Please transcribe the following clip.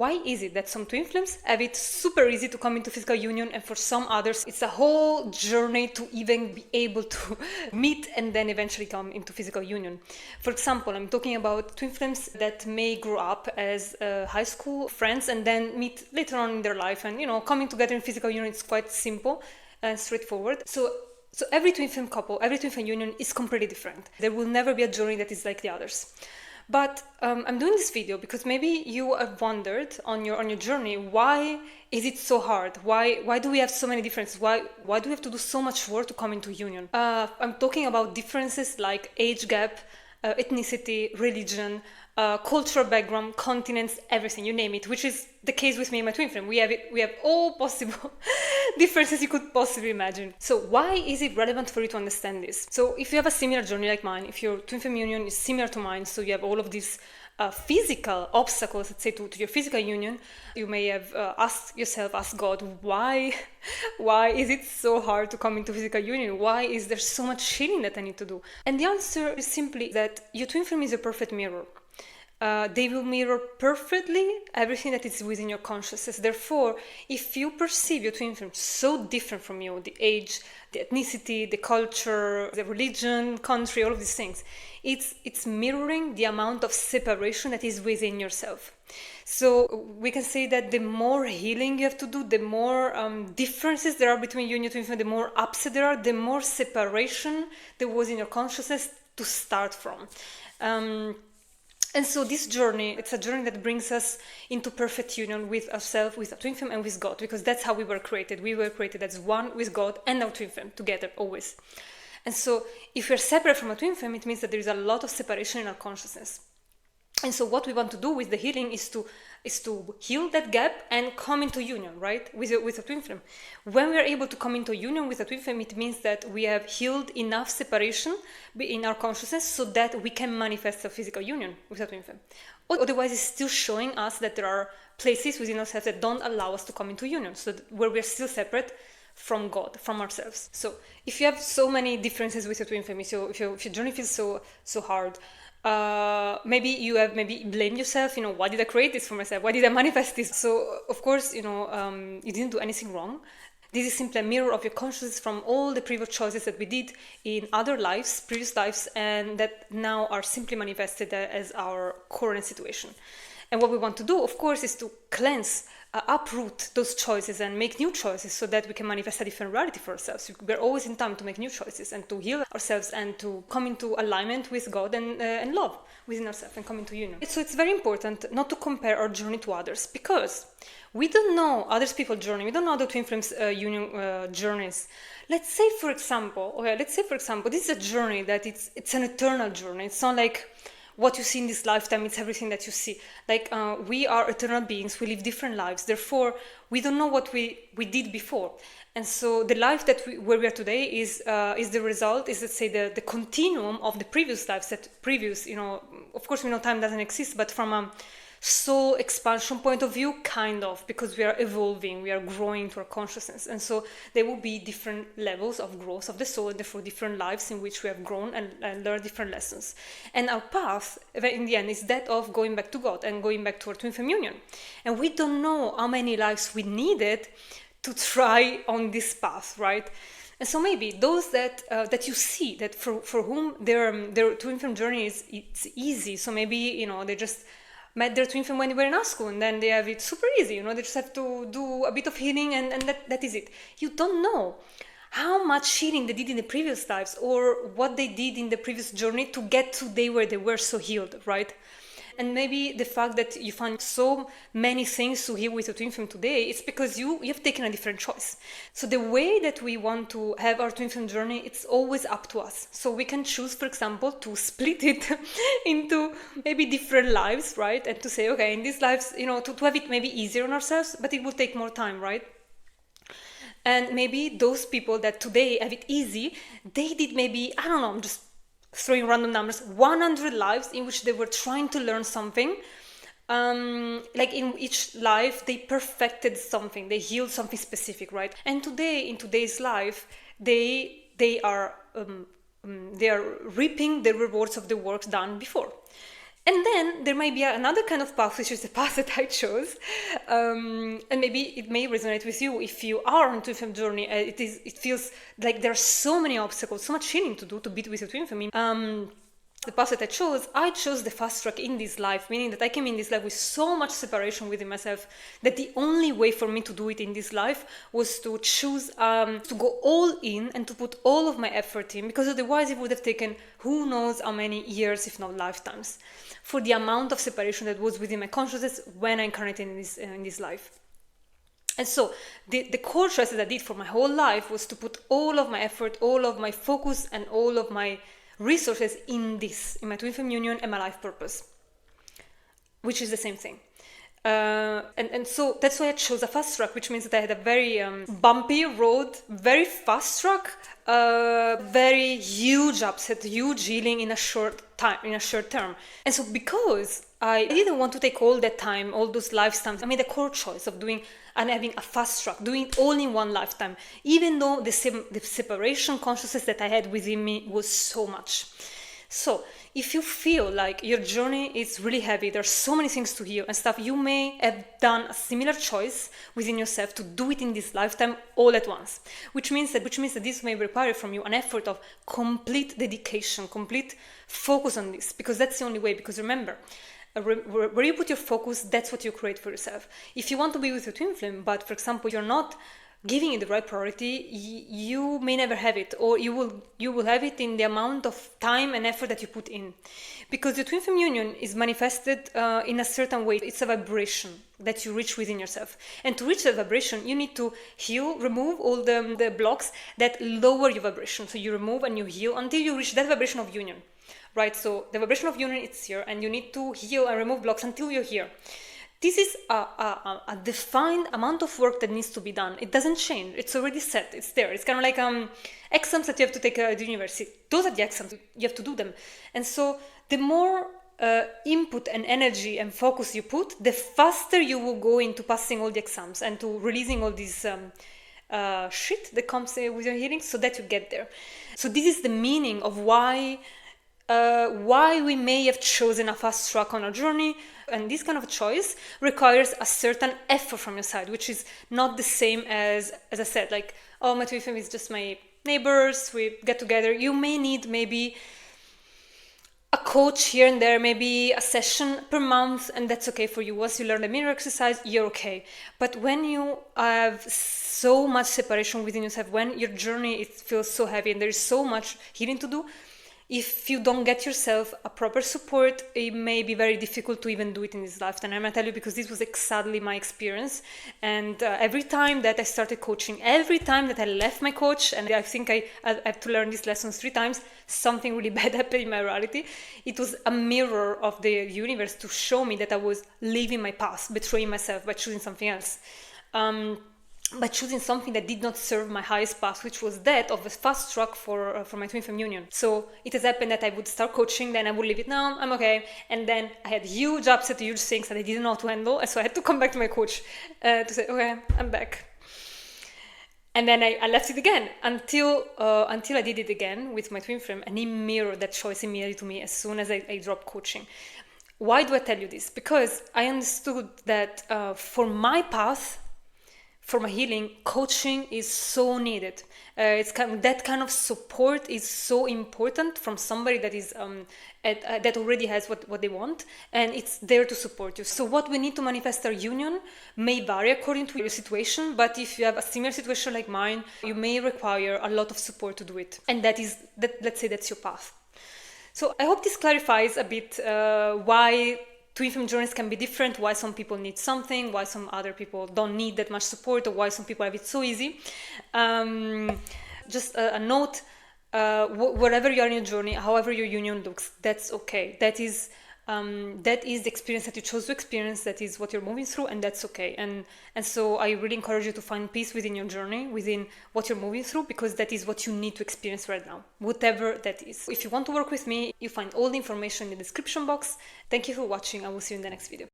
Why is it that some twin flames have it super easy to come into physical union, and for some others it's a whole journey to even be able to meet and then eventually come into physical union? For example, I'm talking about twin flames that may grow up as high school friends and then meet later on in their life, and coming together in physical union is quite simple and straightforward. So every twin flame couple, every twin flame union is completely different. There will never be a journey that is like the others. But I'm doing this video because maybe you have wondered on your journey, why is it so hard? Why do we have so many differences? Why do we have to do so much work to come into union? I'm talking about differences like age gap, ethnicity, religion, cultural background, continents, everything, you name it, which is the case with me and my twin flame. We have all possible differences you could possibly imagine. So why is it relevant for you to understand this? So if you have a similar journey like mine, if your twin flame union is similar to mine, so you have all of these physical obstacles, let's say, to your physical union, you may have asked God, why is it so hard to come into physical union? Why is there so much healing that I need to do? And the answer is simply that your twin flame is a perfect mirror. They will mirror perfectly everything that is within your consciousness. Therefore, if you perceive your twin flame so different from you, the age, the ethnicity, the culture, the religion, country, all of these things, it's mirroring the amount of separation that is within yourself. So we can say that the more healing you have to do, the more differences there are between you and your twin flame, the more upset there are, the more separation there was in your consciousness to start from. And so this journey, it's a journey that brings us into perfect union with ourselves, with our twin flame, and with God, because that's how we were created. We were created as one with God and our twin flame, together, always. And so if we're separate from our twin flame, it means that there is a lot of separation in our consciousness. And so what we want to do with the healing is to heal that gap and come into union, right, with a twin flame. When we are able to come into union with a twin flame, it means that we have healed enough separation in our consciousness so that we can manifest a physical union with a twin flame. Otherwise, it's still showing us that there are places within ourselves that don't allow us to come into union, so where we're still separate from God, from ourselves. So if you have so many differences with your twin flame, if your journey feels so hard, maybe you have blamed yourself, why did I create this for myself? Why did I manifest this? So of course, you didn't do anything wrong. This is simply a mirror of your consciousness from all the previous choices that we did in other lives, previous lives, and that now are simply manifested as our current situation. And what we want to do, of course, is to cleanse, uproot those choices and make new choices so that we can manifest a different reality for ourselves. We're always in time to make new choices and to heal ourselves and to come into alignment with God and love within ourselves and come into union. So it's very important not to compare our journey to others, because we don't know other people's journey. We don't know other twin flames union journeys. Let's say, for example, this is a journey that it's an eternal journey. It's not like what you see in this lifetime, it's everything that you see. Like we are eternal beings, we live different lives. Therefore, we don't know what we did before. And so the life where we are today is the result, is, let's say, the continuum of the previous lives, of course we know time doesn't exist, but from a soul expansion point of view, kind of, because we are evolving, we are growing to our consciousness. And so there will be different levels of growth of the soul, and therefore different lives in which we have grown and learned different lessons. And our path, in the end, is that of going back to God and going back to our twin flame union. And we don't know how many lives we needed to try on this path, right? And so maybe those that you see, that for whom their twin flame journey it's easy. So maybe, they just met their twin flame when they were in high school, and then they have it super easy, they just have to do a bit of healing and that is it. You don't know how much healing they did in the previous lives or what they did in the previous journey to get today where they were so healed, right? And maybe the fact that you find so many things to heal with your twin flame today, it's because you have taken a different choice. So the way that we want to have our twin flame journey, it's always up to us. So we can choose, for example, to split it into maybe different lives, right? And to say, okay, in these lives, to have it maybe easier on ourselves, but it will take more time, right? And maybe those people that today have it easy, they did maybe, I don't know, I'm just throwing random numbers, 100 lives in which they were trying to learn something. Like in each life, they perfected something, they healed something specific, right? And today, in today's life, they are reaping the rewards of the work done before. And then there might be another kind of path, which is the path that I chose, and maybe it may resonate with you if you are on a twin flame journey. It feels like there are so many obstacles, so much healing to do to be with your twin flame. The path that I chose the fast track in this life, meaning that I came in this life with so much separation within myself that the only way for me to do it in this life was to choose to go all in and to put all of my effort in, because otherwise it would have taken who knows how many years, if not lifetimes, for the amount of separation that was within my consciousness when I incarnated in this life. And so the core choice that I did for my whole life was to put all of my effort, all of my focus, and all of my resources in my twin flame union and my life purpose, which is the same thing. And so that's why I chose a fast track, which means that I had a very bumpy road, very fast track, very huge upset, huge healing in a short term. And so because I didn't want to take all that time, all those lifetimes, I made a core choice of doing and having a fast track, doing it all in one lifetime, even though the separation consciousness that I had within me was so much. So if you feel like your journey is really heavy, there's so many things to heal and stuff, you may have done a similar choice within yourself to do it in this lifetime all at once, which means that this may require from you an effort of complete dedication, complete focus on this, because that's the only way. Because remember, where you put your focus, that's what you create for yourself. If you want to be with your twin flame, but for example, you're not giving it the right priority, you may never have it, or you will have it in the amount of time and effort that you put in, because the twin flame union is manifested in a certain way. It's a vibration that you reach within yourself, and to reach that vibration you need to heal, remove all the blocks that lower your vibration. So you remove and you heal until you reach that vibration of union, right? So the vibration of union is here, and you need to heal and remove blocks until you're here. This is a defined amount of work that needs to be done. It doesn't change. It's already set. It's there. It's kind of like exams that you have to take at the university. Those are the exams. You have to do them. And so the more input and energy and focus you put, the faster you will go into passing all the exams and to releasing all this shit that comes with your healing, so that you get there. So this is the meaning of why we may have chosen a fast track on our journey. And this kind of choice requires a certain effort from your side, which is not the same as I said, like, oh, my twin flame is just my neighbors, we get together. You may need maybe a coach here and there, maybe a session per month, and that's okay for you. Once you learn the mirror exercise, you're okay. But when you have so much separation within yourself, when your journey feels so heavy and there is so much healing to do, if you don't get yourself a proper support, it may be very difficult to even do it in this lifetime. I'm going to tell you, because this was exactly my experience. And every time that I started coaching, every time that I left my coach, and I think I have to learn these lessons 3 times, something really bad happened in my reality. It was a mirror of the universe to show me that I was leaving my path, betraying myself by choosing something else. By choosing something that did not serve my highest path, which was that of a fast track for my twin flame union. So it has happened that I would start coaching, then I would leave it, no, I'm okay. And then I had huge upset, huge things that I didn't know how to handle. And so I had to come back to my coach to say, okay, I'm back. And then I left it again until I did it again with my twin flame, and he mirrored that choice immediately to me as soon as I dropped coaching. Why do I tell you this? Because I understood that for my path, for my healing, coaching is so needed. That kind of support is so important from somebody that is that already has what they want, and it's there to support you. So what we need to manifest our union may vary according to your situation, but if you have a similar situation like mine, you may require a lot of support to do it, and let's say that's your path. So I hope this clarifies a bit why twin flame journeys can be different, why some people need something, why some other people don't need that much support, or why some people have it so easy. Just a note, wherever you are in your journey, however your union looks, that's okay. That is the experience that you chose to experience, that is what you're moving through, and that's okay. And so I really encourage you to find peace within your journey, within what you're moving through, because that is what you need to experience right now, whatever that is. If you want to work with me, you find all the information in the description box. Thank you for watching. I will see you in the next video.